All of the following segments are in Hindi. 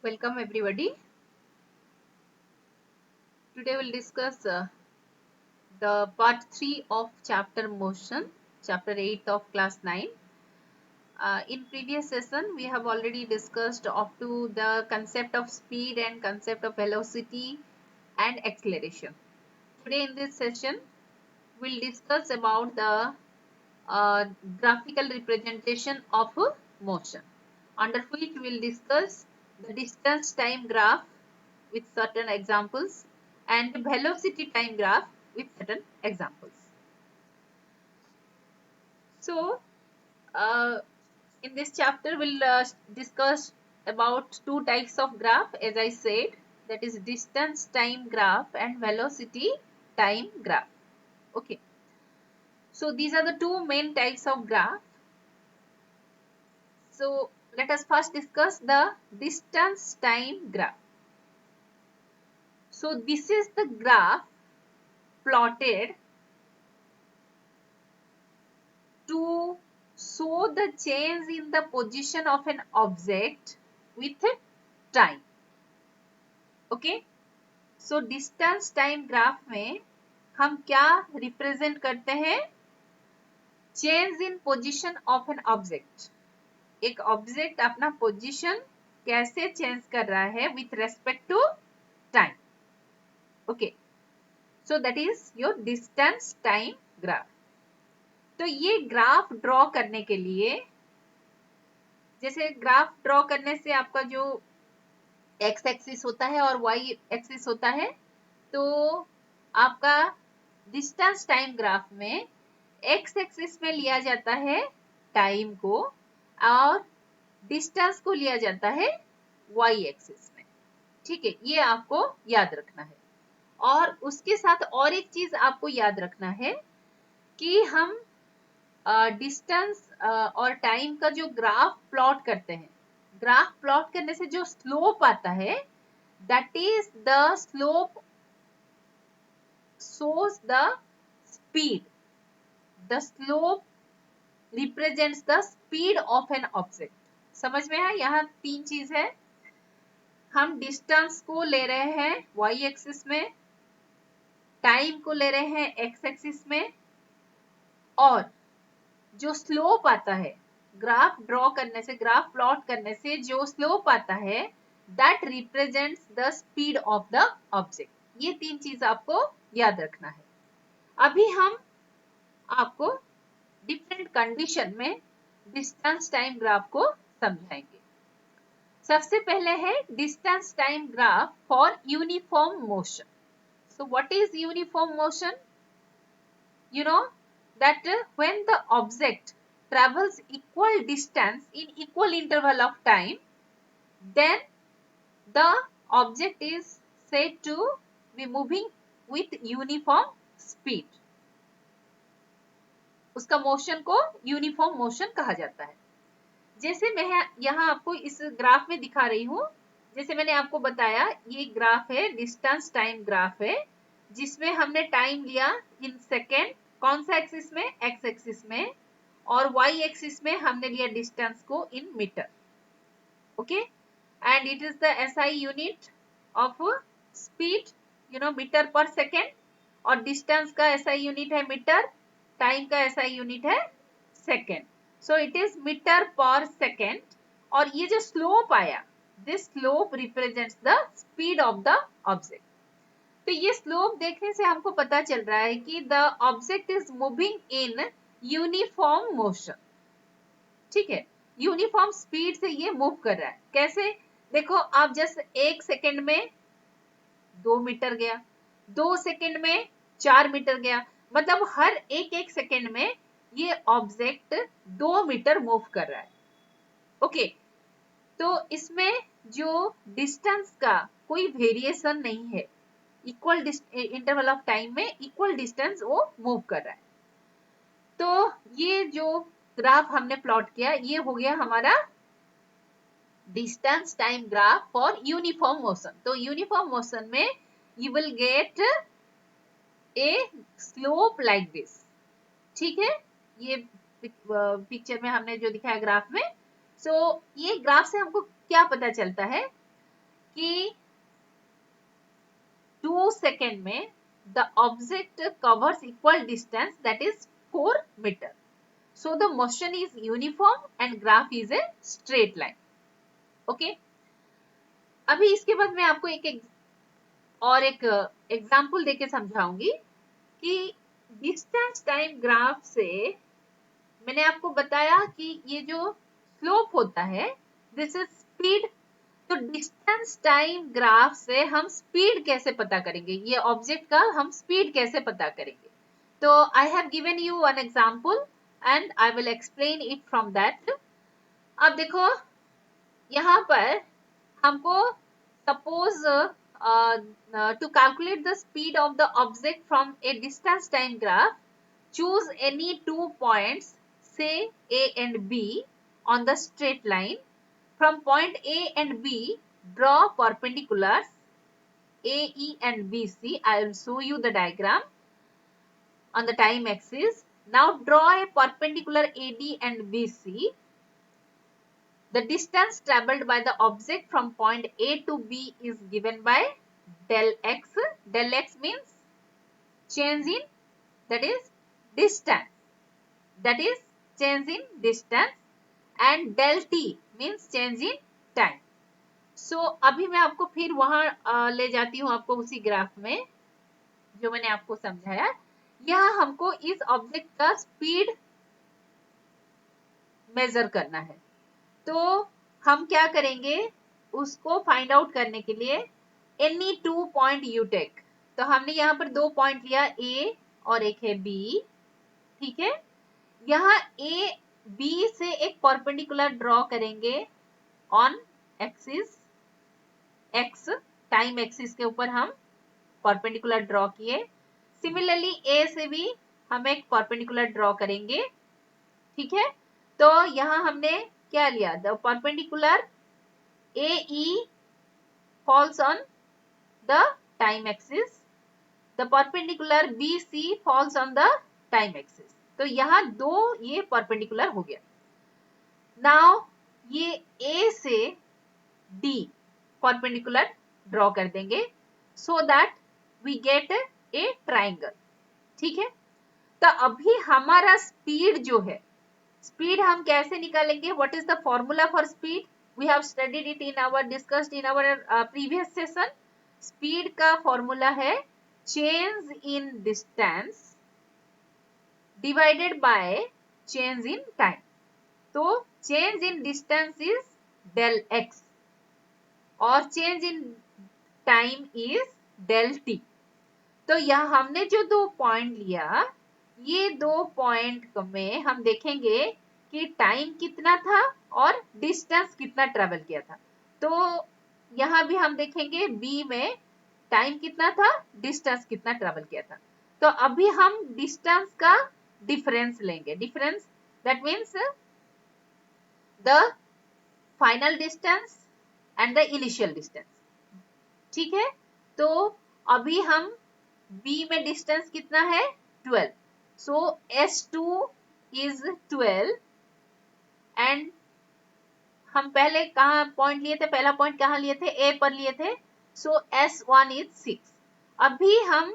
Welcome everybody. Today we'll discuss the part 3 of chapter motion, chapter 8 of class 9. In previous session we have already discussed up to the concept of speed and concept of velocity and acceleration. Today in this session we'll discuss about the graphical representation of motion, under which we'll discuss the distance time graph with certain examples and velocity time graph with certain examples. So, in this chapter, we'll discuss about two types of graph, as I said, that is distance time graph and velocity time graph. Okay. So, these are the two main types of graph. So, let us first discuss the distance time graph. So, this is the graph plotted to show the change in the position of an object with time. Okay. So, distance time graph में हम क्या represent करते हैं? Change in position of an object. एक object अपना position कैसे change कर रहा है with respect to time. Okay. So, that is your distance time graph. तो ये ग्राफ ड्रॉ करने के लिए, जैसे ग्राफ ड्रॉ करने से आपका जो एक्स एक्सिस होता है और वाई एक्सिस होता है, तो आपका डिस्टेंस टाइम ग्राफ में एक्स एक्सिस में लिया जाता है टाइम को और डिस्टेंस को लिया जाता है वाई एक्सिस में. ठीक है, ये आपको याद रखना है. और उसके साथ और एक चीज आपको याद रखना है कि हम डिस्टेंस और टाइम का जो ग्राफ प्लॉट करते हैं, ग्राफ प्लॉट करने से जो स्लोप आता है, that is the slope shows the speed. The slope represents the speed of an object. समझ में है? यहाँ तीन चीज है. हम डिस्टेंस को ले रहे हैं y एक्सिस में, टाइम को ले रहे हैं x एक्सिस में, और जो स्लोप आता है ग्राफ ड्रॉ करने से, ग्राफ प्लॉट करने से जो स्लोप आता है, that represents the speed of the object. ये तीन चीज आपको याद रखना है. अभी हम आपको डिफरेंट कंडीशन में डिस्टेंस टाइम ग्राफ को समझाएंगे. सबसे पहले है distance time graph for uniform motion. So what is uniform motion? You know that when the object travels equal distance in equal interval of time, then the object is said to be moving with uniform speed. उसका मोशन को यूनिफॉर्म मोशन कहा जाता है. जैसे मैं यहाँ आपको इस ग्राफ में दिखा रही हूँ, जैसे मैंने आपको बताया, ये ग्राफ है, डिस्टेंस टाइम ग्राफ है, जिसमें हमने टाइम लिया इन सेकेंड. कौन सा एक्सिस में? एक्स एक्सिस में. और वाई एक्सिस में हमने लिया डिस्टेंस को in metre. Okay. And it is the SI unit of speed, metre per second. और डिस्टेंस का एसआई यूनिट है मीटर, टाइम का एसआई यूनिट है second. So it is metre per second. और ये जो स्लोप आया, this slope represents the speed of the object. तो ये स्लोप देखने से हमको पता चल रहा है कि the object is moving in uniform motion. ठीक है, यूनिफॉर्म स्पीड से ये मूव कर रहा है. कैसे? देखो, आप जस्ट एक सेकेंड में 2 मीटर गया, 2 सेकेंड में 4 मीटर गया, मतलब हर एक सेकेंड में ये ऑब्जेक्ट 2 मीटर मूव कर रहा है. ओके. तो इसमें जो डिस्टेंस का कोई वेरिएशन नहीं है, इक्वल इंटरवल ऑफ टाइम में इक्वल डिस्टेंस वो मूव कर रहा है. तो ये जो ग्राफ हमने प्लॉट किया, ये हो गया हमारा distance time graph for uniform motion. तो यूनिफॉर्म मोशन में you will get a slope like this. ठीक है, ये पिक्चर में हमने जो दिखाया ग्राफ में. सो ये ग्राफ से हमको क्या पता चलता है? कि 2 सेकेंड में the object covers equal distance, that is 4 meter. So the motion is uniform and graph is a straight line. Okay. अभी इसके बाद मैं आपको एक एग्जाम्पल देके समझाऊंगी कि डिस्टेंस टाइम ग्राफ से मैंने आपको बताया कि ये जो स्लोप होता है दिस इज स्पीड। तो डिस्टेंस टाइम ग्राफ से हम स्पीड कैसे पता करेंगे, ये ऑब्जेक्ट का हम स्पीड कैसे पता करेंगे। तो I have given you one example and I will explain it from that. अब देखो यहाँ पर हमको suppose to calculate the speed of the object from a distance time graph, choose any 2 points say A and B on the straight line. From point A and B, draw perpendiculars AE and BC. I will show you the diagram on the time axis. Now draw a perpendicular AD and BC. The distance traveled by the object from point A to B is given by del x. Del x means change in, that is distance. That is change in distance, and del t means change in time. So अभी मैं आपको फिर वहां ले जाती हूँ आपको उसी ग्राफ में जो मैंने आपको समझाया। यहाँ हमको इस ऑब्जेक्ट का स्पीड मेजर करना है। तो हम क्या करेंगे, उसको फाइंड आउट करने के लिए एनी 2 पॉइंट यू टेक। तो हमने यहाँ पर 2 पॉइंट लिया, ए और एक है बी। ठीक है, यहाँ ए बी से एक परपेंडिकुलर ड्रॉ करेंगे on axis x, time axis के ऊपर हम परपेंडिकुलर ड्रॉ किए। सिमिलरली ए से भी हम एक परपेंडिकुलर ड्रॉ करेंगे। ठीक है, तो यहाँ हमने क्या लिया, the perpendicular a e falls on the time axis, the perpendicular b c falls on the time axis. तो यहाँ दो ये परपेंडिकुलर हो गया। नाउ ये ए से डी परपेंडिकुलर ड्रॉ कर देंगे so that we get a triangle. ठीक है, तो अभी हमारा स्पीड जो है, स्पीड हम कैसे निकालेंगे, what is the formula for speed, we have studied it in our discussed in our previous session. Speed का फॉर्मूला है change in distance divided by change in time. तो change in distance is del X और change in time is del T. तो यहाँ हमने जो 2 पॉइंट लिया, ये 2 पॉइंट में हम देखेंगे कि टाइम कितना था और डिस्टेंस कितना ट्रेवल किया था। तो यहाँ भी हम देखेंगे बी में टाइम कितना था, डिस्टेंस कितना ट्रेवल किया था। तो अभी हम डिस्टेंस का डिफरेंस लेंगे। Difference that means the final distance and the initial distance. ठीक है, तो अभी हम B में डिस्टेंस कितना है 12, सो S2 इज 12 एंड हम पहले कहाँ पॉइंट लिए थे, पहला पॉइंट कहाँ लिए थे, A पर लिए थे, सो S1 इज 6। अभी हम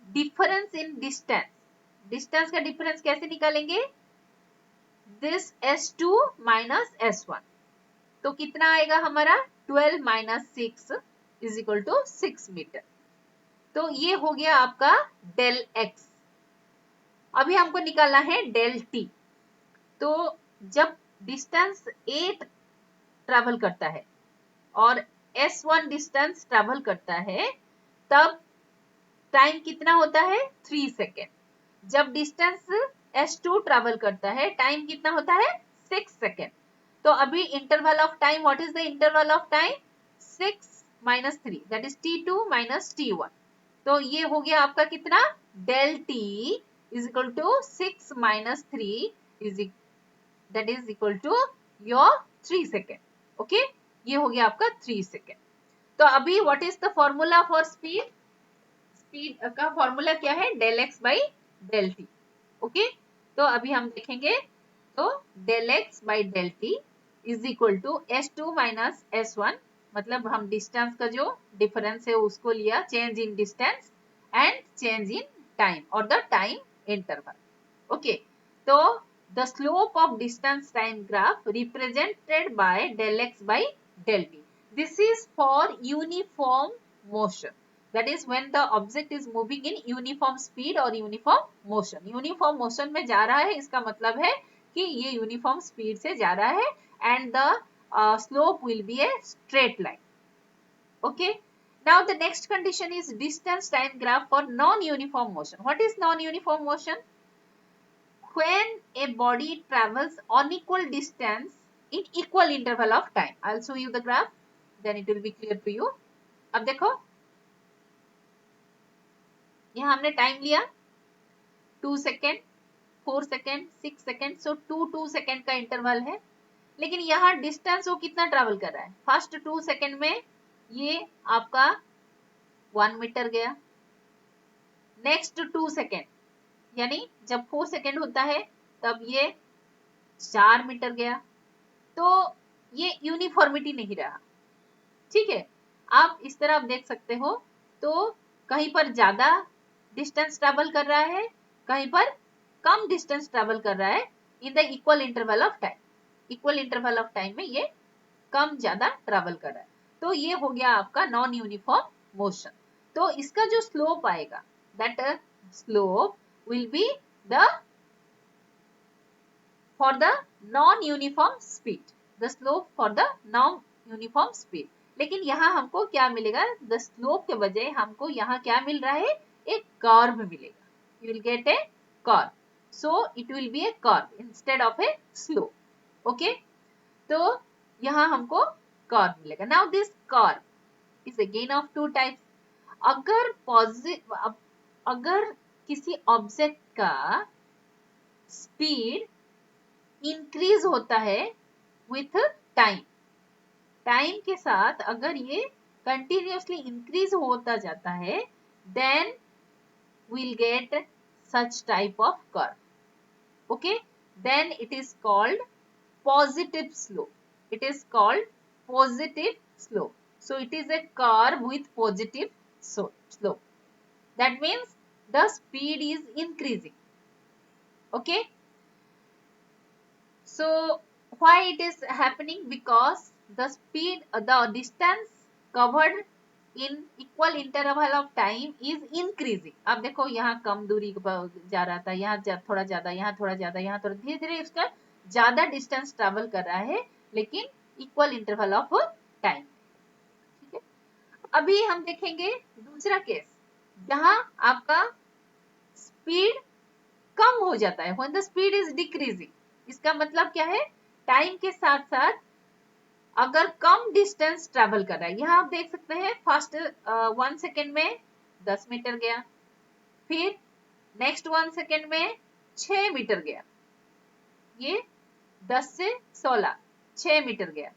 डिफरेंस इन डिस्टेंस, डिस्टेंस का डिफरेंस कैसे निकालेंगे, दिस S2 माइनस S1। तो कितना आएगा हमारा 12 minus 6 is equal to 6 metre. तो ये हो गया आपका डेल एक्स। अभी हमको निकालना है डेल टी। तो जब डिस्टेंस ए ट्रैवल करता है और S1 डिस्टेंस ट्रैवल करता है, तब टाइम कितना होता है 3 सेकेंड। जब डिस्टेंस S2 ट्रैवल करता है, टाइम कितना होता है 6 सेकेंड। तो अभी interval of time, what is the interval of time, 6 minus 3 that is T2 minus T1। तो ये हो गया आपका कितना, del t is equal to 6 minus 3 is that is equal to your 3 second. Okay, ये हो गया आपका 3 सेकेंड। तो अभी what is the formula for speed, speed का फॉर्मूला क्या है, del x by del t. Okay, तो अभी हम देखेंगे, तो del x by del t is equal to S2 minus S1 मतलब हम डिस्टेंस का जो डिफरेंस है उसको लिया, change in distance and change in time और द टाइम इंटरवल। ओके, तो the slope of distance time graph represented by del x by del t. This is for uniform motion. That is when the object is moving in uniform speed or uniform motion. Uniform motion में जा रहा है, इसका मतलब है कि ये यूनिफॉर्म स्पीड से जा रहा है and the slope will be a straight line. Okay, now the next condition is distance time graph for non-uniform motion. What is non-uniform motion? When a body travels unequal distance in equal interval of time. I'll show you the graph, then it will be clear to you. अब देखो, यहाँ हमने टाइम लिया 2 सेकेंड, 4 सेकेंड, 6 सेकेंड, सो 2 सेकेंड का इंटरवल है, लेकिन यहाँ डिस्टेंस वो कितना ट्रेवल कर रहा है? फर्स्ट 2 सेकेंड में ये आपका 1 मीटर गया, नेक्स्ट 2 सेकेंड यानी जब 4 सेकेंड होता है तब ये 4 मीटर गया, तो ये यूनिफॉर्मिटी नहीं रहा। ठीक है, आप इस तरह आप देख सकते हो, तो कहीं पर ज्यादा डिस्टेंस ट्रेवल कर रहा है, कहीं पर कम डिस्टेंस ट्रेवल कर रहा है in the equal interval of time. Equal interval of time में ये कम ज्यादा ट्रेवल कर रहा है, तो ये हो गया आपका नॉन यूनिफॉर्म मोशन। तो इसका जो स्लोप आएगा, that slope will be the for the non-uniform speed, the slope for the non-uniform speed. लेकिन यहाँ हमको क्या मिलेगा? the slope के बजाय हमको यहाँ क्या मिल रहा है? एक कर्व मिलेगा। you will get a curve, so it will be a curve instead of a slope. okay, तो यहाँ हमको कर्व मिलेगा। now this curve is again of two types. अगर किसी ऑब्जेक्ट का स्पीड इंक्रीज होता है विथ टाइम, टाइम के साथ अगर ये कंटिन्यूअसली इंक्रीज होता जाता है, then we'll get such type of curve. okay, then it is called positive slope. It is called positive slope. So it is a curve with positive slope. That means the speed is increasing. okay, so why it is happening? Because the speed, the distance covered in equal interval of time is increasing. अब देखो यहाँ कम दूरी जा रहा था, यहाँ थोड़ा ज्यादा, यहाँ थोड़ा ज्यादा, यहाँ थोड़ा, धीरे धीरे उसका ज्यादा डिस्टेंस ट्रेवल कर रहा है, लेकिन इक्वल इंटरवल ऑफ टाइम। ठीक है, अभी हम देखेंगे दूसरा केस जहां आपका स्पीड कम हो जाता है, when the speed is decreasing. इसका मतलब क्या है? टाइम के साथ साथ अगर कम डिस्टेंस ट्रेवल कर रहा है, यहाँ आप देख सकते हैं फर्स्ट 1 सेकेंड में 10 मीटर गया, फिर नेक्स्ट 1 सेकेंड में 6 मीटर गया, ये 10 से 16 6 मीटर गया,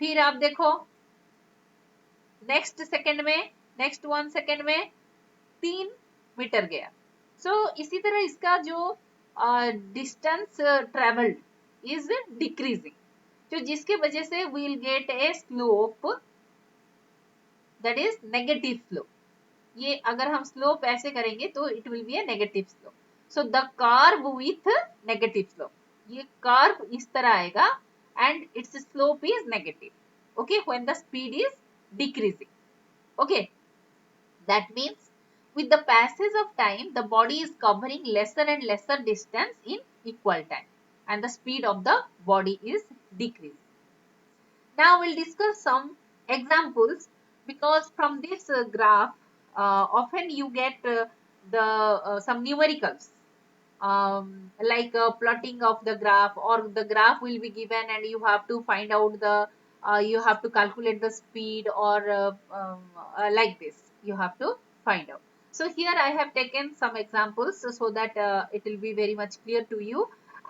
फिर आप देखो नेक्स्ट सेकेंड में, नेक्स्ट 1 सेकेंड में 3 मीटर गया। इसी तरह इसका जो डिस्टेंस ट्रेवल्ड इज डिक्रीजिंग, तो जिसके वजह से we'll get a slope that is negative slope. ये अगर हम स्लोप ऐसे करेंगे तो it will be a negative slope. So the curve with negative slope, ये कर्व इस तरह आएगा and its slope is negative. Okay, when the speed is decreasing. Okay, that means with the passage of time, the body is covering lesser and lesser distance in equal time, and the speed of the body is decreasing. Now we'll discuss some examples, because from this graph, often you get some numericals, like plotting of the graph, or the graph will be given and you have to find out the, you have to calculate the speed, or like this, you have to find out. So here I have taken some examples so that it will be very much clear to you,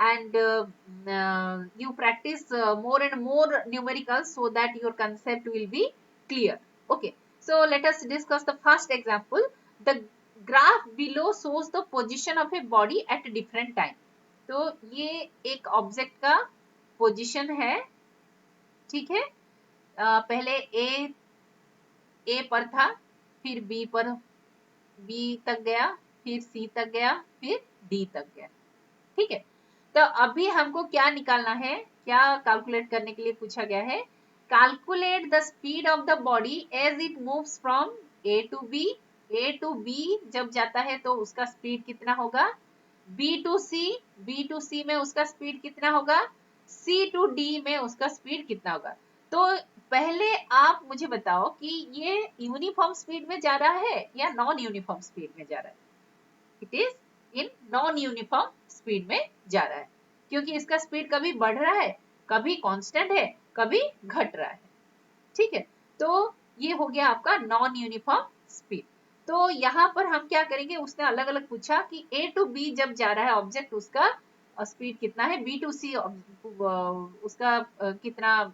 and you practice more and more numericals so that your concept will be clear. Okay, so let us discuss the first example. The graph below shows the position of a body at different time. तो ये एक ऑब्जेक्ट का पोजीशन है, ठीक है, पहले ए पर था, फिर बी पर, बी तक गया, फिर सी तक गया, फिर डी तक गया। ठीक है, तो अभी हमको क्या निकालना है, क्या कैलकुलेट करने के लिए पूछा गया है, calculate the speed of the body as it moves from A to B. A to B जब जाता है तो उसका स्पीड कितना होगा, B to C, B to C में उसका स्पीड कितना होगा, सी टू डी में उसका स्पीड कितना होगा। तो पहले आप मुझे बताओ कि ये यूनिफॉर्म स्पीड में जा रहा है या नॉन यूनिफॉर्म स्पीड में जा रहा है। It is in non uniform speed में जा रहा है, क्योंकि इसका स्पीड कभी बढ़ रहा है, कभी कांस्टेंट है, कभी घट रहा है। ठीक है, तो ये हो गया आपका नॉन यूनिफॉर्म स्पीड। तो यहाँ पर हम क्या करेंगे, उसने अलग अलग पूछा कि ए टू बी जब जा रहा है ऑब्जेक्ट, उसका स्पीड कितना है, बी टू सी उसका कितना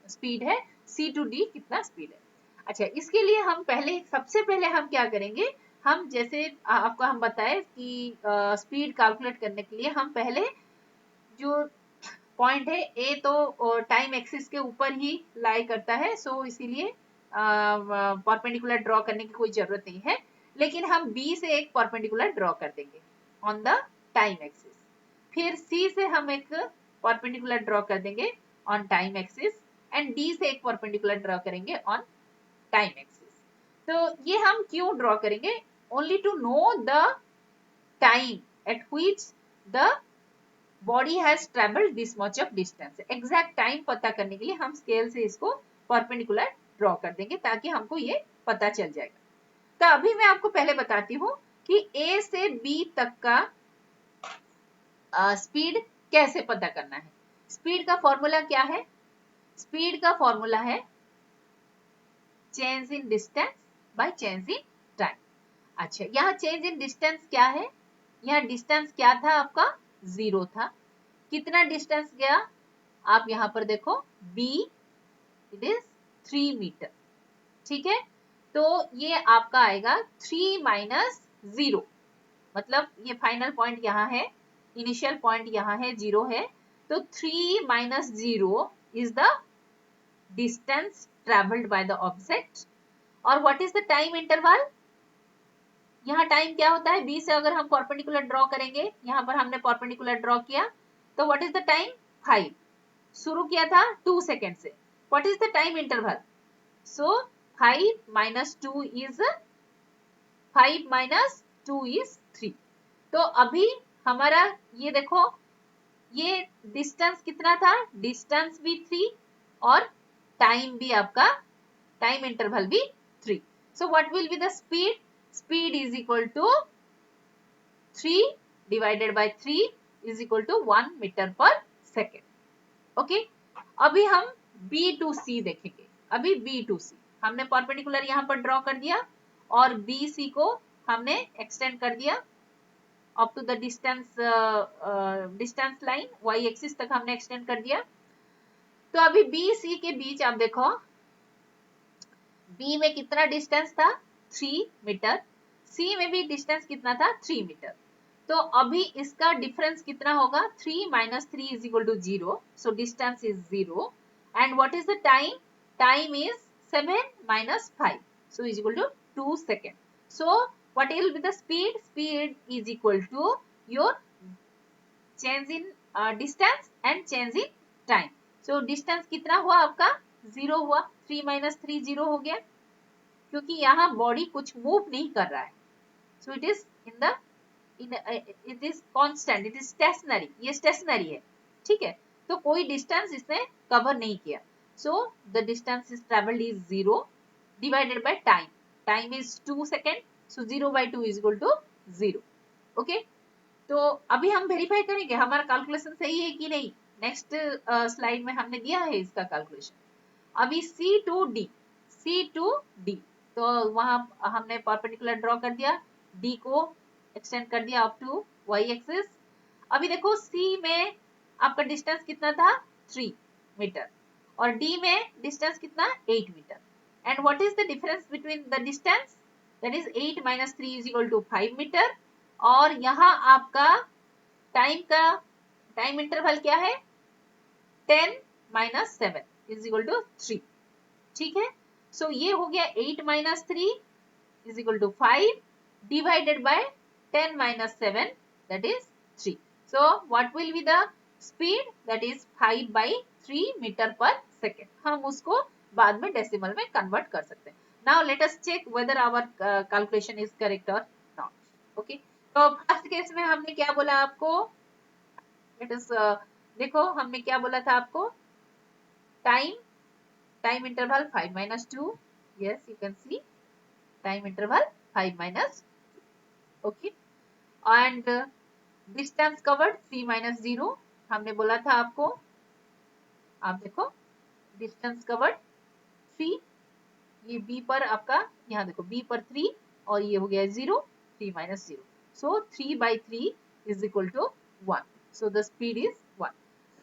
स्पीड है, सी टू डी कितना स्पीड है। अच्छा, इसके लिए हम पहले, सबसे पहले हम क्या करेंगे, हम जैसे आपको हम बताए कि स्पीड कैलकुलेट करने के लिए हम पहले जो पॉइंट है ए तो टाइम एक्सिस के ऊपर ही लाई करता है, सो इसीलिए परपेंडिकुलर ड्रॉ करने की कोई जरूरत नहीं है, लेकिन हम बी से एक परपेंडिकुलर ड्रॉ कर देंगे ऑन द टाइम एक्सिस, फिर सी से हम एक परपेंडिकुलर ड्रॉ कर देंगे on time axis, and D से एक परपेंडिकुलर ड्रॉ करेंगे ऑन टाइम एक्सिस। तो ये हम क्यों ड्रॉ करेंगे, only to know the time at which the body has travelled this much of distance. Exact time पता करने के लिए हम स्केल से इसको परपेंडिकुलर ड्रॉ कर देंगे ताकि हमको ये पता चल जाएगा। तो अभी मैं आपको पहले बताती हूँ कि ए से बी तक का स्पीड कैसे पता करना है। स्पीड का फॉर्मूला क्या है, स्पीड का फॉर्मूला है change in distance by change in time. अच्छा, यहाँ चेंज इन डिस्टेंस क्या है, यहाँ डिस्टेंस क्या था आपका, 0 था। कितना डिस्टेंस गया, आप यहाँ पर देखो b, इट इज 3 मीटर। ठीक है, तो ये आपका आएगा 3 माइनस 0, मतलब ये फाइनल पॉइंट यहाँ है, इनिशियल पॉइंट यहाँ है, 0 है, तो 3 माइनस 0 is the distance travelled by the object. और what is the time interval, यहाँ टाइम क्या होता है, बी से अगर हम परपेंडिकुलर ड्रॉ करेंगे, यहाँ पर हमने परपेंडिकुलर ड्रॉ किया, तो व्हाट इज द टाइम, 5, शुरू किया था 2 सेकेंड से, what is the time interval, so 5 minus 2 is 5 minus 2 is 3। तो अभी हमारा ये देखो, ये डिस्टेंस कितना था, डिस्टेंस भी 3 और टाइम भी आपका, टाइम इंटरवल भी 3। So what will be the speed, speed is equal to 3 divided by 3 is equal to 1 metre per second. Okay, अभी हम बी टू सी देखेंगे। अभी बी टू सी हमने परपेंडिकुलर यहाँ पर ड्रॉ कर दिया और बी सी को हमने एक्सटेंड कर दिया up to the distance, distance line Y axis तक हमने एक्सटेंड कर दिया। तो अभी बी सी के बीच आप देखो, बी में कितना डिस्टेंस था, 3 मीटर, सी में भी डिस्टेंस कितना था, 3 मीटर। तो अभी इसका डिफरेंस कितना होगा, 3 minus 3 is equal to 0, so distance is 0, and what is the time, time is 7 minus 5, so is equal to 2 seconds. So what will be the speed, speed is equal to your change in distance and change in time. So distance कितना हुआ आपका, 0 हुआ, 3 माइनस 3 0 हो गया, क्योंकि यहाँ बॉडी कुछ मूव नहीं कर रहा है, so it is in the it is constant, it is stationary, ये stationary है। ठीक है, तो कोई डिस्टेंस इसने कवर नहीं किया, so the distance is traveled is 0 divided by time, time is 2 second, so 0 by 2 is equal to 0। Okay, तो अभी हम वेरीफाई करेंगे हमारा कैलकुलेशन सही है कि नहीं। नेक्स्ट स्लाइड में हमने दिया है इसका कैलकुलेशन। अभी C to D, C to D, तो वहां हमने परपेंडिकुलर ड्रॉ कर दिया, डी को एक्सटेंड कर दिया अप टू वाई एक्सिस। अभी देखो सी में आपका डिस्टेंस कितना था, 3 मीटर, और डी में डिस्टेंस कितना, 8 metre. And what is the difference between the distance, that is 8 minus 3 is equal to 5 metre. और यहाँ आपका टाइम का टाइम इंटरवल क्या है, 10 माइनस 7 इज इक्वल टू 3। ठीक है, सो ये हो गया 8 minus 3 is equal to 5 divided by 10 minus 7 that is 3। So what will be the speed that is 5/3 metre per second. हम उसको बाद में डेसिमल में कन्वर्ट कर सकते हैं। Now let us check whether our calculation is correct और नॉट। ओके, तो फर्स्ट केस में हमने क्या बोला आपको, लेट अस देखो हमने क्या बोला था आपको, time interval 5 minus 2, yes you can see time interval 5 minus 2, okay, and distance covered 3 minus 0 हमने बोला था आपको, आप देखो distance covered 3, ये B पर आपका, यहाँ देखो B पर 3 और ये हो गया 0, 3 minus 0, so 3/3 is equal to 1, so the speed is 1.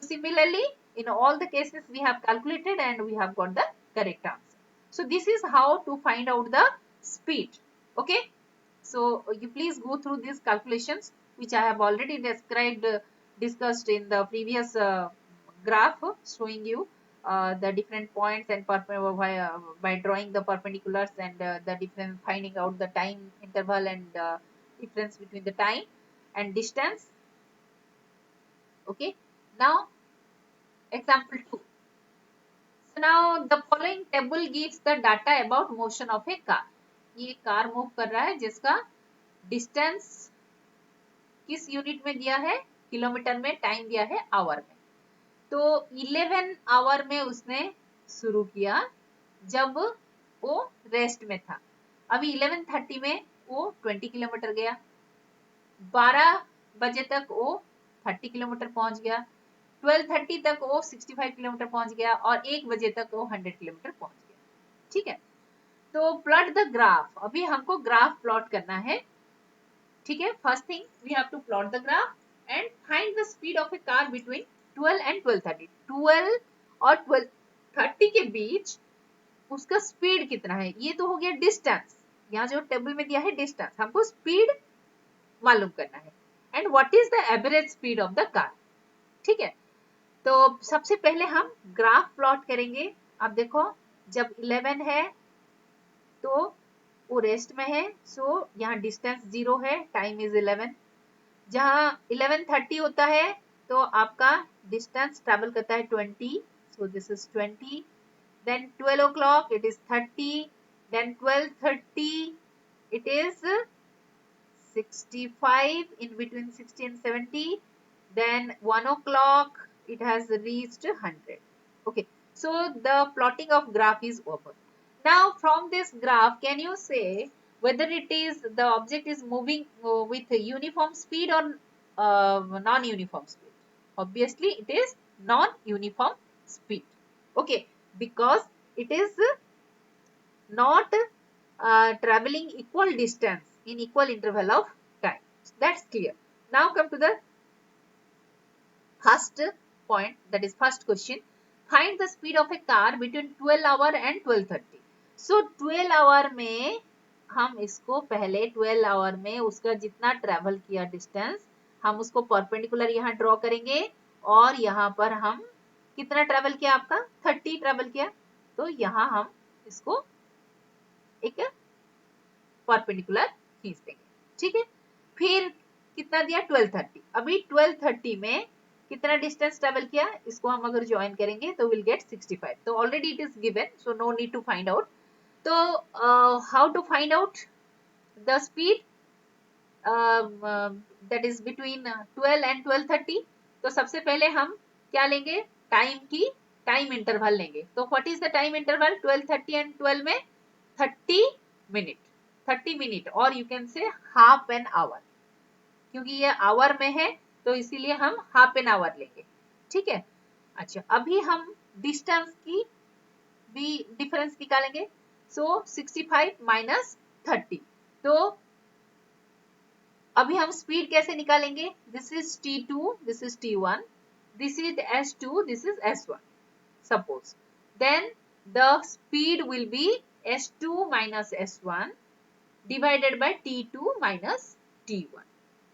So similarly in all the cases we have calculated and we have got the correct answer. So this is how to find out the speed. Okay, so you please go through these calculations which I have already discussed in the previous graph showing you the different points and by drawing the perpendiculars and the different, finding out the time interval and difference between the time and distance. Okay, now example 2. So now the following table gives the data about motion of a car. ये कार मूव कर रहा है जिसका डिस्टेंस किस यूनिट में दिया है, किलोमीटर में, टाइम दिया है आवर में। तो 11 आवर में उसने शुरू किया जब वो रेस्ट में था। अभी 11:30 में वो 20 किलोमीटर गया, 12 बजे तक वो 30 किलोमीटर पहुंच गया, 12:30 तक वो 65 किलोमीटर पहुंच गया और 1 बजे तक वो 100 किलोमीटर पहुंच गया। ठीक है, तो प्लॉट द ग्राफ, अभी हमको ग्राफ प्लॉट करना है। ठीक है, first thing we have to plot the graph and find the speed of a car between 12 and 12:30। 12 और 12:30 के बीच उसका स्पीड कितना है, ये तो हो गया डिस्टेंस, यहाँ जो टेबल में दिया है डिस्टेंस, हमको स्पीड मालूम करना है and what is the average speed of the car. ठीक है, तो सबसे पहले हम ग्राफ प्लॉट करेंगे। अब देखो जब 11 है तो वो रेस्ट में है, सो यहाँ डिस्टेंस 0 है, टाइम इज 11। जहाँ 11:30 होता है तो आपका डिस्टेंस ट्रेवल करता है 20, so this is 20, then 12 o'clock it is 30, then 12:30 it is 65, in between 60 and 70, then 1 o'clock it has reached 100. Okay, so the plotting of graph is over. Now from this graph can you say whether it is the object is moving with a uniform speed or non-uniform speed? Obviously it is non-uniform speed. Okay, because it is not traveling equal distance in equal interval of time. That's clear. Now come to the first point, that is first question. Find the speed of a car between 12 hour and 12:30. So 12 hour में हम इसको पहले 12 आवर में उसका जितना ट्रेवल किया डिस्टेंस हम उसको परपेंडिकुलर यहाँ ड्रॉ करेंगे और यहाँ पर हम कितना ट्रेवल किया, आपका 30 ट्रेवल किया, तो यहाँ हम इसको एक परपेंडिकुलर खींच देंगे। ठीक है, फिर कितना दिया 12:30, अभी 12:30 में कितना डिस्टेंस ट्रेवल किया, इसको हम अगर ज्वाइन करेंगे तो विल गेट 65, तो already it is given, so no need to find out. तो how to find out the speed that is between 12 and 12:30? तो सबसे पहले हम क्या लेंगे, टाइम इंटरवल लेंगे। तो what is the time interval 12:30 and 12 में? 30 मिनट और you can say half an hour, क्योंकि ये आवर में है तो इसीलिए हम हाफ एन आवर लेंगे। ठीक है, अच्छा अभी हम डिस्टेंस की भी डिफरेंस निकालेंगे। सो 65 माइनस 30, तो अभी हम स्पीड कैसे निकालेंगे, this is T2, this is T1, this is S2, this is S1 suppose, then the speed will be S2 minus S1 divided by T2 minus T1।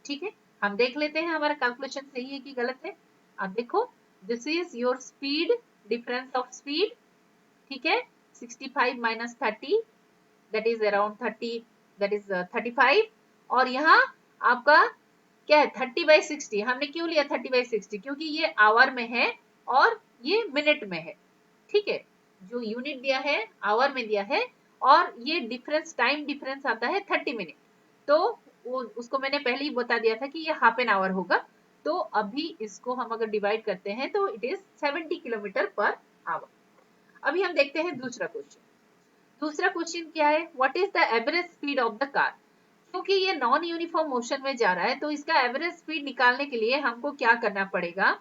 ठीक है, हम देख लेते हैं हमारा कैलकुलेशन सही है कि गलत है। अब देखो this is your speed difference of speed, ठीक है, 65 minus 30 that is around 30, that is 35, और यहाँ आपका क्या है 30/60। हमने क्यों लिया 30/60? क्योंकि ये आवर में है और ये मिनट में है, ठीक है, जो यूनिट दिया है आवर में दिया है, और ये डिफरेंस टाइम डिफरेंस आता है 30 मिनट, तो वो उसको मैंने पहले ही बता दिया था कि ये हाफ एन आवर होगा। तो अभी इसको हम अगर डिवाइड करते हैं तो it is 70 kilometre per hour. अभी हम देखते हैं दूसरा क्वेश्चन। दूसरा क्वेश्चन क्या है, what is the average speed of the car? क्योंकि ये नॉन यूनिफॉर्म मोशन में जा रहा है तो इसका एवरेज स्पीड निकालने के लिए हमको क्या करना पड़ेगा,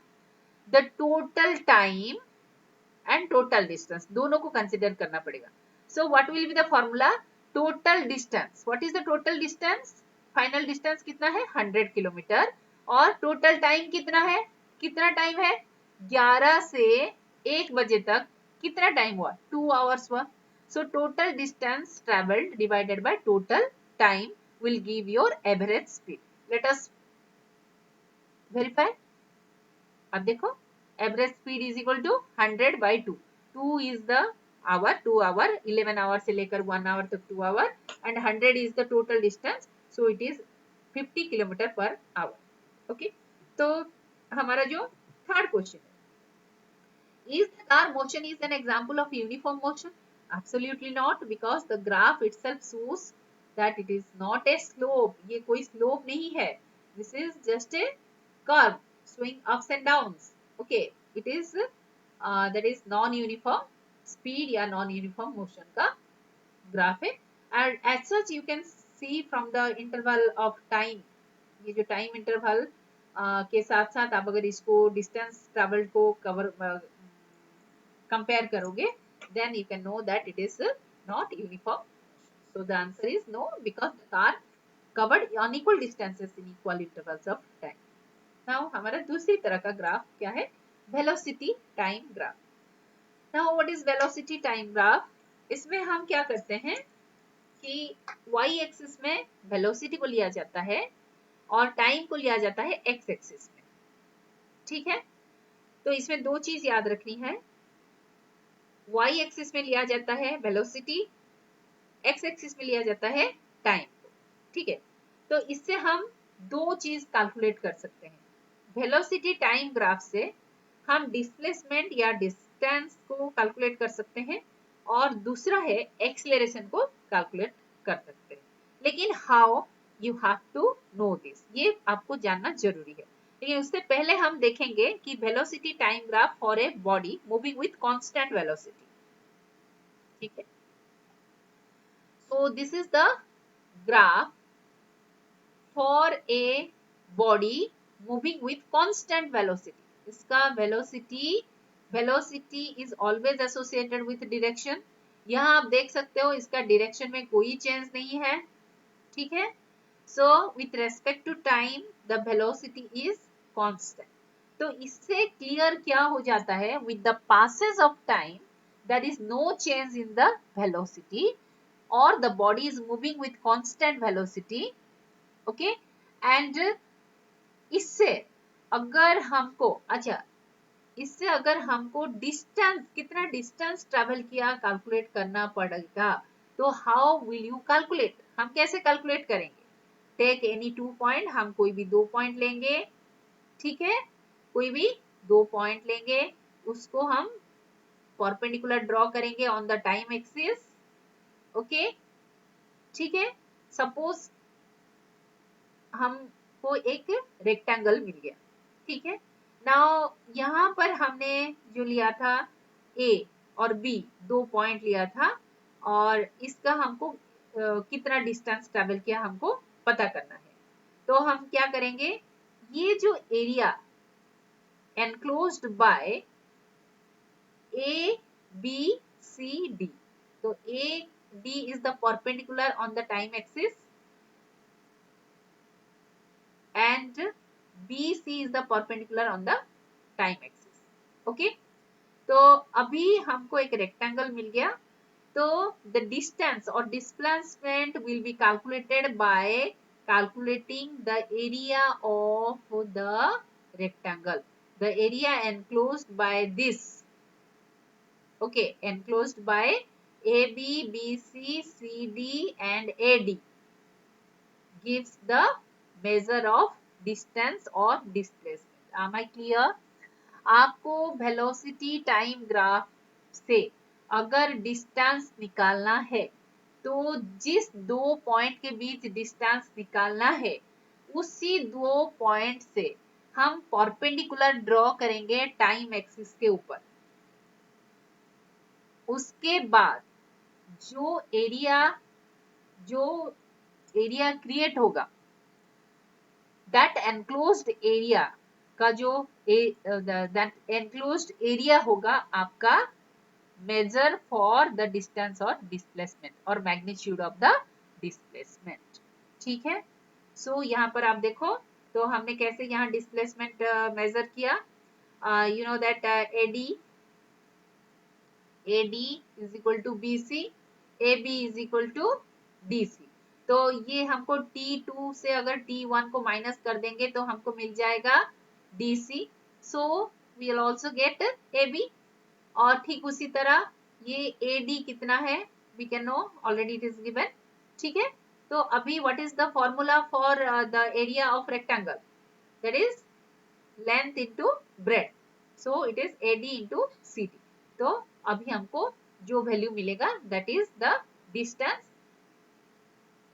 the total time and total distance दोनों को कंसिडर करना पड़ेगा। सो what will be the formula, total distance, what is the total distance, final distance कितना है 100 किलोमीटर, और टोटल टाइम कितना है, कितना टाइम है 11 से 1 बजे तक कितना टाइम हुआ 2 आवर्स हुआ। So total distance travelled divided by total time will give your average speed. Let us verify. अब देखो average speed is equal to 100/2. 2 is the hour, 2 hour, 11 hour से लेकर 1 hour तक 2 hour, and 100 is the total distance, so it is 50 kilometre पर hour. Okay, तो हमारा जो थर्ड क्वेश्चन है, is the car motion is an example of uniform motion? Absolutely not, because the graph itself shows that it is not a slope. ये कोई slope नहीं है. This is just a curve showing ups and downs. Okay, it is that is non-uniform speed या non-uniform motion का graph है. And as such you can see from the interval of time, ये जो time interval के साथ साथ आप अगर इसको distance traveled को cover compare करोगे, then you can know that it is not uniform. So the answer is no, because the car covered unequal distances in equal intervals of time. Now हमारा दूसरी तरह का ग्राफ क्या है, velocity time graph. Now what is velocity time graph? इसमें हम क्या करते हैं कि y एक्सिस में वेलोसिटी को लिया जाता है और टाइम को लिया जाता है x एक्सिस में, ठीक है। तो इसमें दो चीज याद रखनी है, y एक्सिस में लिया जाता है वेलोसिटी, x एक्सिस में लिया जाता है टाइम, ठीक है। तो इससे हम दो चीज कैलकुलेट कर सकते हैं। वेलोसिटी टाइम ग्राफ से हम डिस्प्लेसमेंट या डिस्टेंस को कैलकुलेट कर सकते हैं, और दूसरा है एक्सीलरेशन को कैलकुलेट कर सकते हैं। लेकिन how, you have to know this, ये आपको जानना जरूरी है। लेकिन उससे पहले हम देखेंगे कि velocity time graph for a body moving with constant velocity, ठीक है। So this is the graph for a body moving with constant velocity. इसका velocity is always associated with direction. यहाँ आप देख सकते हो इसका direction में कोई change नहीं है, ठीक है। So with respect to time the velocity is constant. तो इससे clear क्या हो जाता है, with the passage of time there is no change in the velocity, or the body is moving with constant velocity, okay. And इससे अगर हमको, अच्छा, इससे अगर हमको डिस्टेंस, कितना डिस्टेंस ट्रेवल किया कैलकुलेट करना पड़ेगा, तो हाउ विल यू कैलकुलेट, हम कैसे कैलकुलेट करेंगे, टेक एनी 2 पॉइंट, हम कोई भी 2 पॉइंट लेंगे, ठीक है, कोई भी 2 पॉइंट लेंगे, उसको हम परपेंडिकुलर ड्रॉ करेंगे on the time axis, okay, ठीक है। सपोज हमको एक रेक्टेंगल मिल गया, ठीक है। नाउ यहाँ पर हमने जो लिया था ए और बी, 2 पॉइंट लिया था, और इसका हमको कितना डिस्टेंस ट्रेवल किया हमको पता करना है। तो हम क्या करेंगे, ये जो area enclosed by A B C D, तो A D is the perpendicular on the time axis and BC is the perpendicular on the time axis. Okay, तो अभी हमको एक रेक्टेंगल मिल गया, तो the distance or displacement will be calculated by calculating the area of the rectangle, the area enclosed by this Okay, enclosed by AB, BC, CD and AD gives the measure of distance or displacement. Am I clear? आपको वेलोसिटी टाइम ग्राफ से अगर डिस्टेंस निकालना है तो जिस दो पॉइंट के बीच डिस्टेंस निकालना है उसी दो पॉइंट से हम परपेंडिकुलर ड्रॉ करेंगे टाइम एक्सिस के ऊपर। उसके बाद जो एरिया क्रिएट होगा दैट एनक्लोज्ड एरिया का जो दैट एनक्लोज्ड एरिया होगा आपका मेजर फॉर द डिस्टेंस और डिस्प्लेसमेंट और मैग्नीट्यूड ऑफ द डिस्प्लेसमेंट। ठीक है, सो यहाँ पर आप देखो तो हमने कैसे यहाँ डिस्प्लेसमेंट मेजर किया। You know that AD is equal to BC, AB is equal to DC। तो ये हमको T2 से अगर T1 को माइनस कर देंगे तो हमको मिल जाएगा DC। So we will also get AB। और ठीक उसी तरह ये AD कितना है we can know, already it is given. ठीक है, तो अभी what is the formula for the area of rectangle, that is length into breadth, so it is AD into CD। तो अभी हमको जो वैल्यू मिलेगा that is the distance.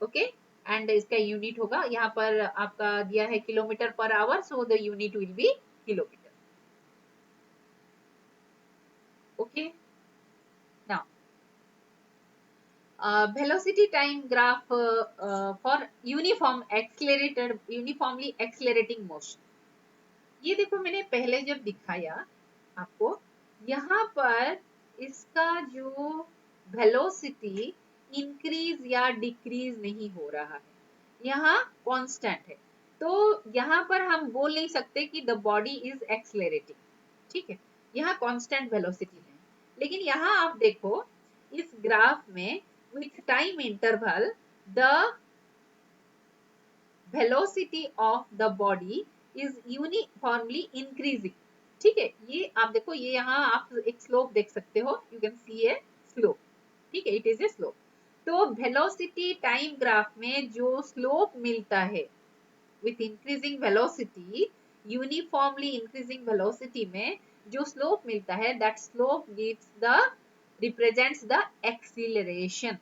Okay, and इसका यूनिट होगा यहाँ पर आपका दिया है kilometre per hour, so the unit will be kilometre. Okay, now velocity time graph for uniformly accelerating motion। ये देखो मैंने पहले जब दिखाया आपको, यहाँ पर इसका जो वेलोसिटी इंक्रीज या डिक्रीज नहीं हो रहा है, यहाँ कांस्टेंट है। तो यहाँ पर हम बोल नहीं सकते कि द बॉडी इज एक्सेलरेटिंग। ठीक है, यहाँ कांस्टेंट वेलोसिटी है। लेकिन यहाँ आप देखो इस ग्राफ में with time interval the velocity of the body is uniformly increasing। ठीक है, ये आप देखो, ये यहाँ आप एक स्लोप देख सकते हो, you can see A slope. ठीक है, इट इज ए स्लोप। तो वेलोसिटी टाइम ग्राफ में जो स्लोप मिलता है with increasing velocity, uniformly increasing velocity में जो स्लोप मिलता है that slope gives the represents the acceleration.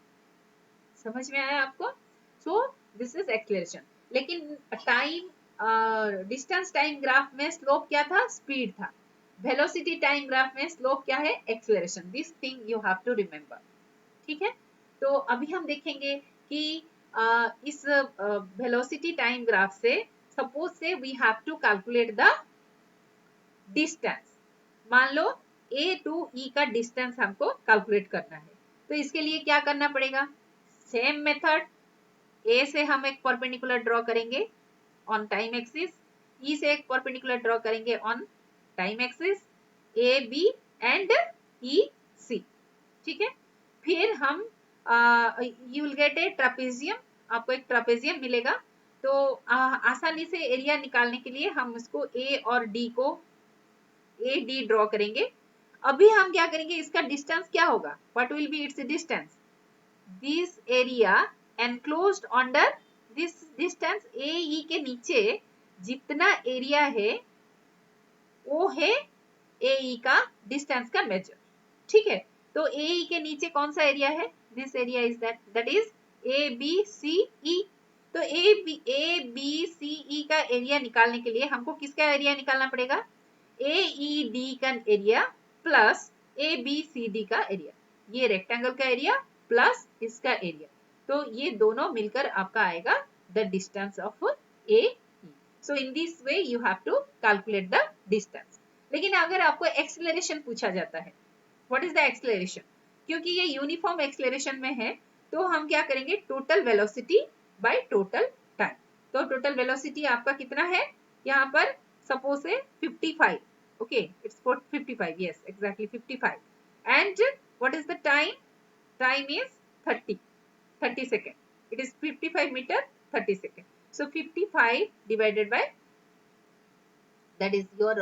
समझ में आया आपको? So this is acceleration. लेकिन टाइम डिस्टेंस टाइम ग्राफ में स्लोप क्या था? स्पीड था। वेलोसिटी टाइम ग्राफ में स्लोप क्या है? Acceleration. This thing you have to remember. ठीक है, तो अभी हम देखेंगे कि इस वेलोसिटी टाइम ग्राफ से सपोज से we have to calculate the distance. मान लो A टू E का डिस्टेंस हमको कैलकुलेट करना है, तो इसके लिए क्या करना पड़ेगा? सेम मेथड, ए से हम एक परपेंडिकुलर ड्रॉ करेंगे ऑन टाइम एक्सिस, ई से एक परपेंडिकुलर ड्रॉ करेंगे on time axis, A B and E C. ठीक है, फिर हम you will get a trapezium, आपको एक ट्रापेजियम मिलेगा। तो आसानी से एरिया निकालने के लिए हम इसको ए और डी को ए डी ड्रॉ करेंगे। अभी हम क्या करेंगे, इसका डिस्टेंस क्या होगा? What will B it's distance? This area enclosed under this distance AE के नीचे जितना एरिया है वो है AE का डिस्टेंस का मेजर। ठीक है, तो AE के नीचे कौन सा एरिया है? This area is that is ABCE। तो ABCE का एरिया निकालने के लिए हमको किसका एरिया निकालना पड़ेगा? AED का एरिया प्लस ABCD का एरिया। ये रेक्टेंगल का एरिया प्लस इसका एरिया, तो ये दोनों मिलकर आपका आएगा the distance of AE। So in this way you have to calculate the distance. लेकिन अगर आपको एक्सेलरेशन पूछा जाता है, व्हाट इज द एक्सेलरेशन? क्योंकि ये यूनिफॉर्म एक्सेलरेशन में है, तो हम क्या करेंगे? Total velocity by total time. तो टोटल वेलोसिटी आपका कितना है यहाँ पर? सपोज से 55। okay, it's for 55, yes, exactly 55, and what is the time is 30 second, it is 55 meter 30 second, so 55 divided by that is your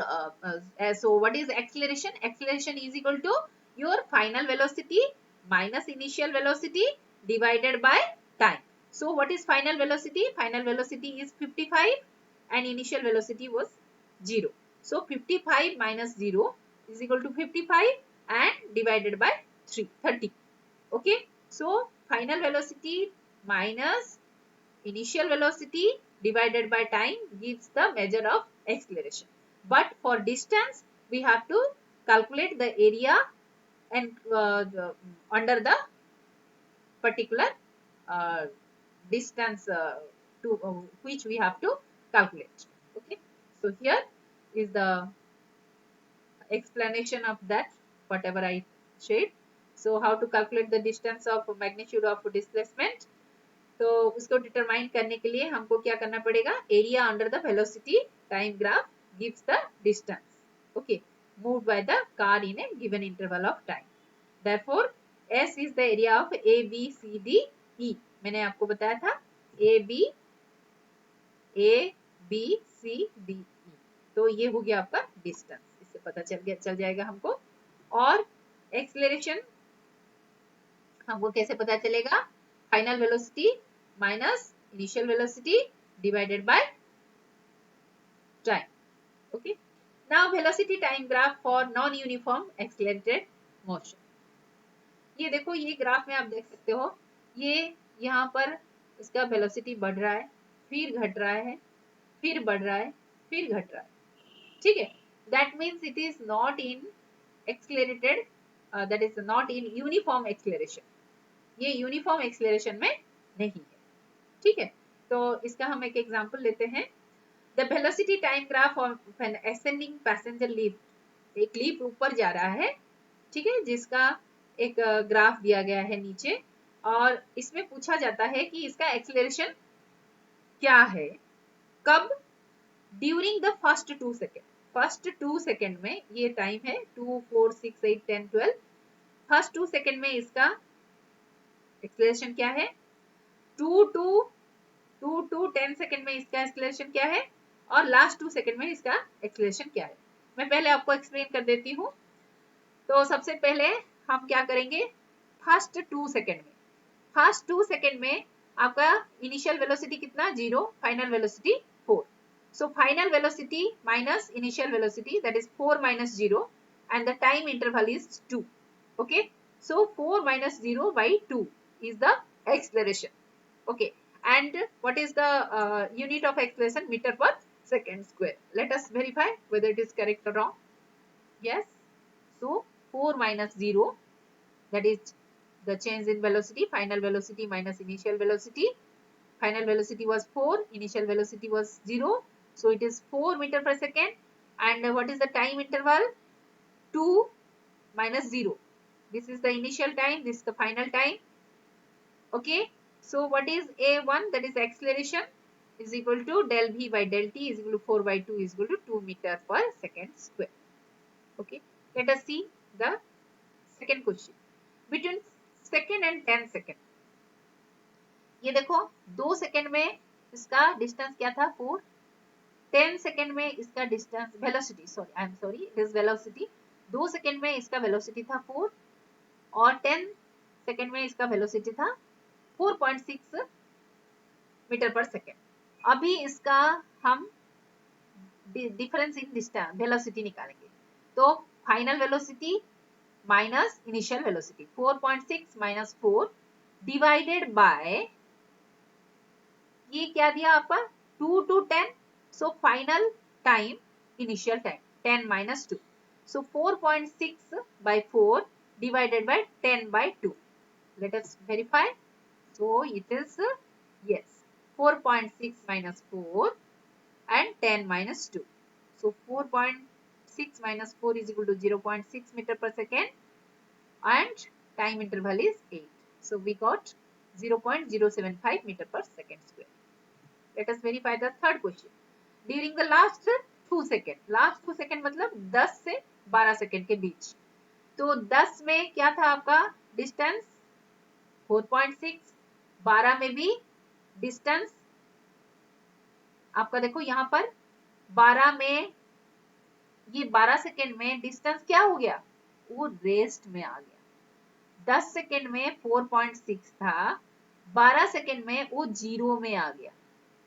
so what is acceleration? Acceleration is equal to your final velocity minus initial velocity divided by time. So what is final velocity? Final velocity is 55 and initial velocity was 0. So 55 minus 0 is equal to 55 and divided by 30. Okay, so final velocity minus initial velocity divided by time gives the measure of acceleration. But for distance, we have to calculate the area and under the particular uh, distance to which we have to calculate. Okay, so here is the explanation of that whatever I shared. So how to calculate the distance of magnitude of displacement. तो उसको डिटरमाइन करने के लिए हमको क्या करना पड़ेगा? Area under the velocity time graph gives the distance, okay, moved by the car in A given interval of time. Therefore S is the area of A B C D E. मैंने आपको बताया था A B C D E. तो ये हो गया आपका डिस्टेंस. इससे पता चल जाएगा हमको. और एक्सेलरेशन हमको कैसे पता चलेगा? Final velocity minus initial velocity divided by time. Okay. Now velocity time graph for non-uniform accelerated motion. ये देखो, ये ग्राफ में आप देख सकते हो, ये यहाँ पर इसका वेलोसिटी बढ़ रहा है, फिर घट रहा है, फिर बढ़ रहा है, फिर घट रहा है. ठीक है. That means it is not in accelerated, that is not in uniform acceleration. ये यूनिफॉर्म एक्सेलरेशन में नहीं है. ठीक है. तो इसका हम एक एग्जांपल लेते हैं. The velocity time graph of N ascending passenger lift. एक लिफ्ट ऊपर जा रहा है, ठीक है, जिसका एक ग्राफ दिया गया है नीचे, और इसमें पूछा जाता है कि इसका एक्सेलरेशन क्या है, कब? During the first 2 second. First 2 second में ये टाइम है 2, 4, 6, 8, 10, 12. फर्स्ट 2 सेकेंड में इसका एक्सेलरेशन क्या है? 2 to 10 सेकेंड में इसका एक्सेलरेशन क्या है, और लास्ट 2 सेकेंड में इसका एक्सेलरेशन क्या है. मैं पहले आपको एक्सप्लेन कर देती हूँ. तो सबसे पहले हम क्या करेंगे? फर्स्ट 2 सेकेंड में, फर्स्ट 2 सेकेंड में आपका इनिशियल वेलोसिटी कितना? 0. Final velocity 4. So final velocity minus initial velocity, that is 4 minus 0, and the time interval is 2. Okay, so 4 minus 0 by 2 is the acceleration. Okay, and what is the unit of acceleration? Meter per second square. Let us verify whether it is correct or wrong. Yes, so 4 minus 0, that is the change in velocity, final velocity minus initial velocity. Final velocity was 4, initial velocity was 0, so it is 4 meter per second. And what is the time interval? 2 minus 0. This is the initial time, this is the final time. Okay, so what is A1? That is acceleration is equal to del V by del T is equal to 4 by 2 is equal to 2 meter per second square. Okay, let us see the second question. Between second and 10 second. ये देखो, 2 सेकेंड में इसका डिस्टेंस क्या था? 4. 10 सेकेंड में इसका distance, velocity, sorry, I am sorry, it is velocity. 2 second में इसका वेलोसिटी था 4, और 10 सेकेंड में इसका वेलोसिटी था 4.6 मीटर पर सेकेंड. अभी इसका हम डिफरेंस इन डिस्टेंस वेलोसिटी निकालेंगे. तो final velocity minus initial velocity, 4.6 minus 4 divided by, ये क्या दिया आपका? 2 to 10. So final time, initial time 10 minus 2. So 4.6 by 4 divided by 10 by 2. Let us verify. So it is yes, 4.6 minus 4 and 10 minus 2. So 4.6 minus 4 is equal to 0.6 meter per second, and time interval is 8. So we got 0.075 meter per second square. Let us verify the third question. During the last 2 second, last 2 second मतलब 10 से 12 सेकेंड के बीच. तो 10 में क्या था आपका डिस्टेंस? 4.6. 12 में भी डिस्टेंस आपका देखो यहाँ पर 12 में, ये 12 सेकेंड में डिस्टेंस क्या हो गया? वो रेस्ट में आ गया। 10 सेकेंड में 4.6 था, 12 सेकेंड में वो 0 में आ गया।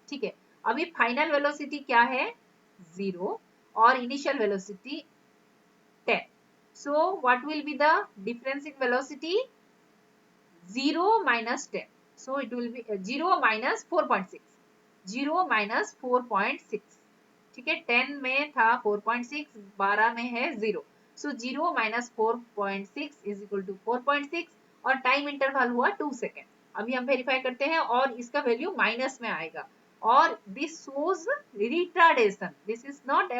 ठीक है, अभी फाइनल वेलोसिटी क्या है? 0 और initial velocity 10. So what will be the difference in velocity? 0 minus 10. So it will be 0 minus 4.6. 0 minus 4.6. ठीक है, 10 में था 4.6, 12 में है 0. So 0 minus 4.6 is equal to 4.6 और टाइम इंटरवल हुआ 2 सेकेंड। अभी हम वेरीफाई करते हैं और इसका वैल्यू माइनस में आएगा और this shows retardation. This is not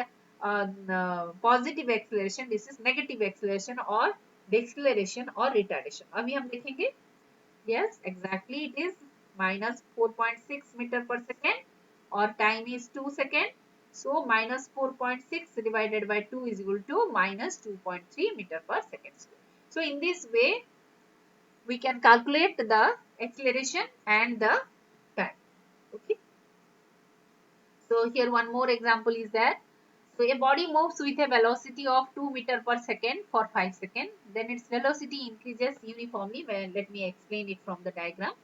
positive acceleration, this is negative acceleration और डिक्सेलरेशन और रिटार्डेशन। अभी हम देखेंगे। Yes exactly it is minus 4.6 meter per second or time is 2 second. So minus 4.6 divided by 2 is equal to minus 2.3 meter per second. So in this way we can calculate the acceleration and the time. Okay. So here one more example is that, so a body moves with a velocity of 2 meter per second for 5 seconds. Then its velocity increases uniformly. Well, let me explain it from the diagram.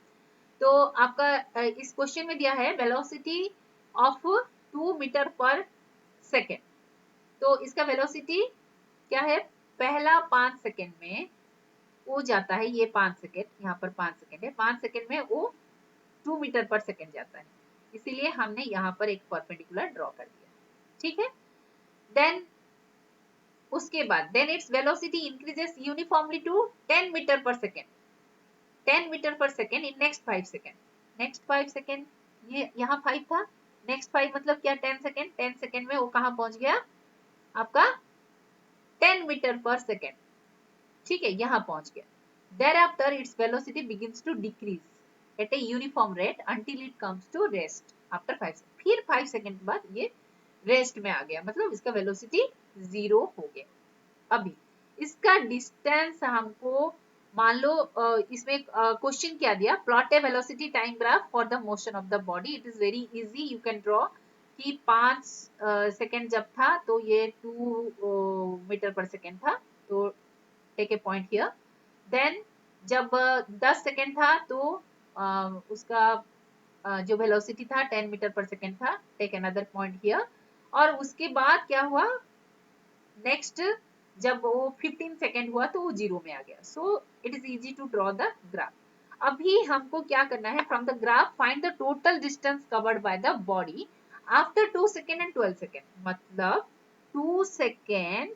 तो आपका इस क्वेश्चन में दिया है velocity of 2 metre per second. तो इसका वेलोसिटी क्या है? पहला 5 सेकेंड में वो जाता है, ये 5 सेकेंड, यहाँ पर 5 सेकेंड है, 5 सेकेंड में वो 2 मीटर पर सेकेंड जाता है, इसीलिए हमने यहाँ पर एक परपेंडिकुलर ड्रॉ कर दिया। ठीक है, देन उसके बाद then its velocity increases uniformly to 10 metre per second. 10 metre per second in next 5 second. Next 5 second, ये यहाँ 5 था, नेक्स्ट 5 मतलब क्या? 10 सेकेंड। 10 सेकेंड में वो कहाँ पहुंच गया? आपका 10 मीटर पर सेकेंड। ठीक है, यहाँ पहुंच गया। thereafter its velocity begins to decrease at a uniform rate until it comes to rest after 5 seconds. फिर 5 सेकेंड बाद ये रेस्ट में आ गया, मतलब इसका वेलोसिटी 0 हो गया। अभी इसका डिस्टेंस हमको मान लो इसमें क्वेश्चन क्या दिया, plot A velocity time graph for the motion of the body. It is very easy, you can draw कि 5 सेकेंड जब था तो ये 2 मीटर पर सेकेंड था, तो take a point here. Then जब 10 सेकेंड था तो उसका जो वेलोसिटी था 10 मीटर पर सेकेंड था, टेक अनदर पॉइंट हियर। और उसके बाद क्या हुआ, नेक्स्ट जब वो 15 सेकेंड हुआ तो वो 0 में आ गया। So it is easy to draw the graph. अभी हमको क्या करना है, from the graph find the total distance covered by the body after 2 second and 12 second. मतलब 2 सेकेंड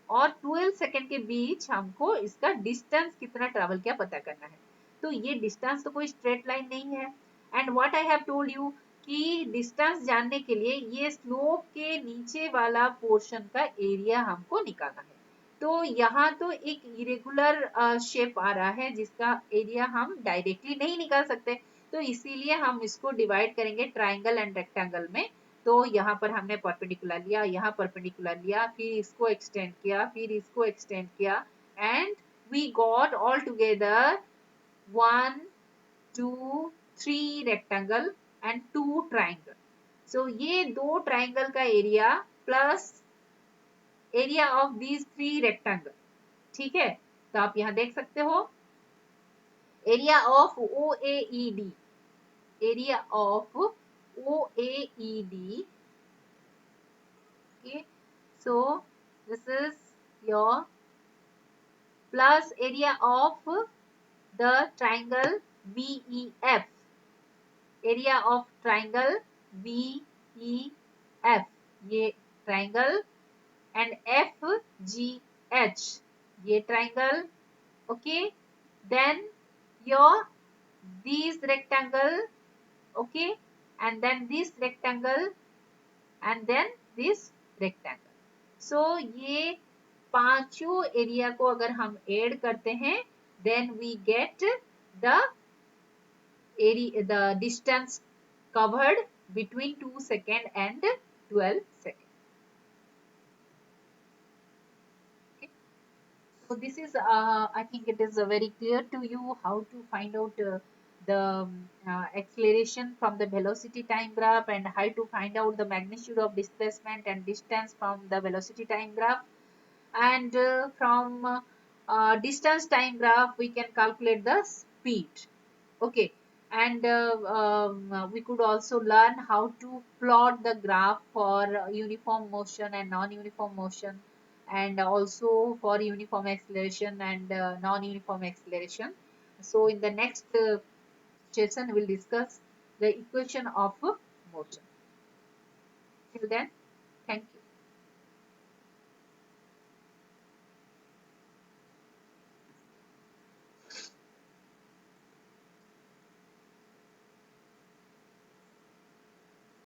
और 12 सेकेंड के बीच हमको इसका डिस्टेंस कितना ट्रेवल किया पता करना है। तो ये डिस्टेंस तो कोई स्ट्रेट लाइन नहीं है, and what I have told you कि डिस्टेंस जानने के लिए ये स्लोप के नीचे वाला पोर्शन का एरिया हमको निकालना है। तो यहाँ तो एक इरेगुलर शेप आ रहा है जिसका एरिया हम डायरेक्टली नहीं निकाल सकते, तो इसीलिए हम इसको डिवाइड करेंगे ट्राइंगल एंड रेक्टेंगल में। तो यहाँ पर हमने परपेंडिकुलर लिया, यहाँ परपेंडिकुलर लिया, फिर इसको एक्सटेंड किया, फिर इसको एक्सटेंड किया, and we got all together 1 2 3 rectangle and 2 triangle. सो ये 2 ट्राइंगल का area plus area of these 3 rectangle. ठीक है, तो आप यहाँ देख सकते हो area of OAED, area of OAED। Okay, so this is your plus area of the triangle BEF, area of triangle BEF, ये triangle, and FGH, ये triangle. Okay, then your these rectangle, okay, and then this rectangle, and then this rectangle. So ये पांचों एरिया को अगर हम ऐड करते हैं then we get the area, the distance covered between 2 second and 12 second. Okay. So this is I think it is very clear to you how to find out the acceleration from the velocity time graph and how to find out the magnitude of displacement and distance from the velocity time graph. and from distance time graph we can calculate the speed. Okay, and we could also learn how to plot the graph for uniform motion and non-uniform motion, and also for uniform acceleration and non-uniform acceleration. So in the next session we'll discuss the equation of motion. Till then,